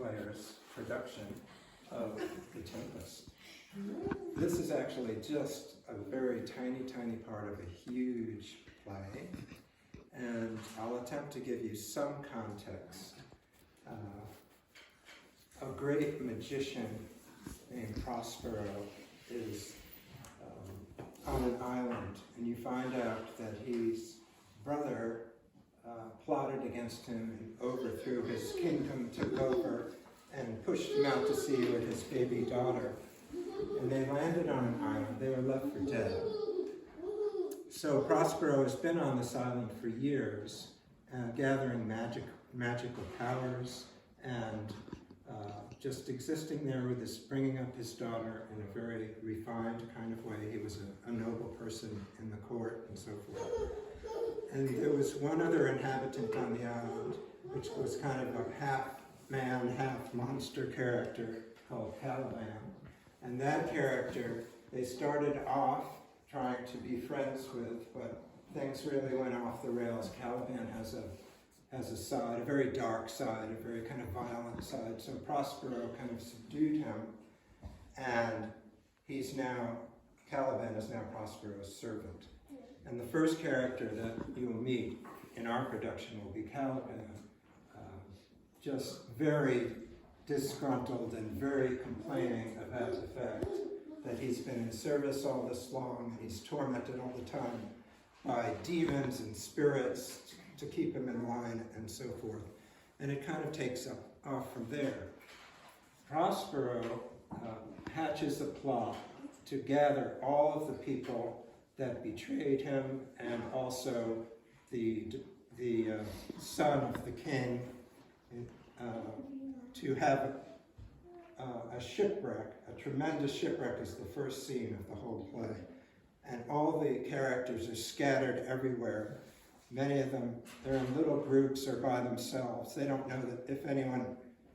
players production of The Tempest. This is actually just a very tiny, tiny part of a huge play, and I'll attempt to give you some context. A great magician named Prospero is on an island, and you find out that his brother plotted against him and overthrew his kingdom, took over, and pushed him out to sea with his baby daughter. And they landed on an island. They were left for dead. So Prospero has been on this island for years, gathering magical powers and just existing there with his, bringing up his daughter in a very refined kind of way. He was a noble person in the court and so forth. And there was one other inhabitant on the island, which was kind of a half-man, half-monster character called Caliban. And that character, they started off trying to be friends with, but things really went off the rails. Caliban has a side, a very dark side, a very kind of violent side. So Prospero kind of subdued him, and Caliban is now Prospero's servant. And the first character that you'll meet in our production will be Caliban, just very disgruntled and very complaining about the fact that he's been in service all this long, and he's tormented all the time by demons and spirits to keep him in line and so forth. And it kind of takes off from there. Prospero hatches a plot to gather all of the people that betrayed him, and also the son of the king, to have a shipwreck. A tremendous shipwreck is the first scene of the whole play. And all the characters are scattered everywhere. Many of them, they're in little groups or by themselves. They don't know that if anyone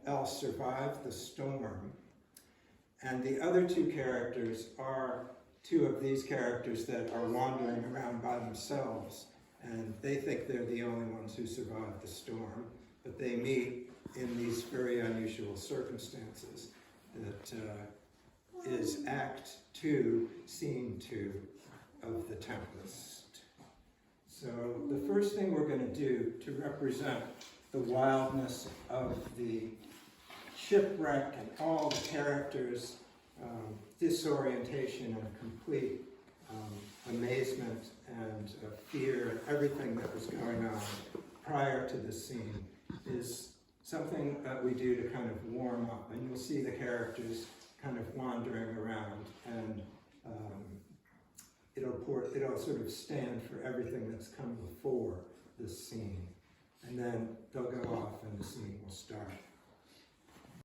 else survived the storm. And the other two characters are two of these characters that are wandering around by themselves, and they think they're the only ones who survived the storm, but they meet in these very unusual circumstances. That is Act 2, Scene 2 of The Tempest. So the first thing we're going to do to represent the wildness of the shipwreck and all the characters' disorientation and complete amazement and fear and everything that was going on prior to this scene is something that we do to kind of warm up. And you'll see the characters kind of wandering around, and it'll sort of stand for everything that's come before this scene. And then they'll go off and the scene will start.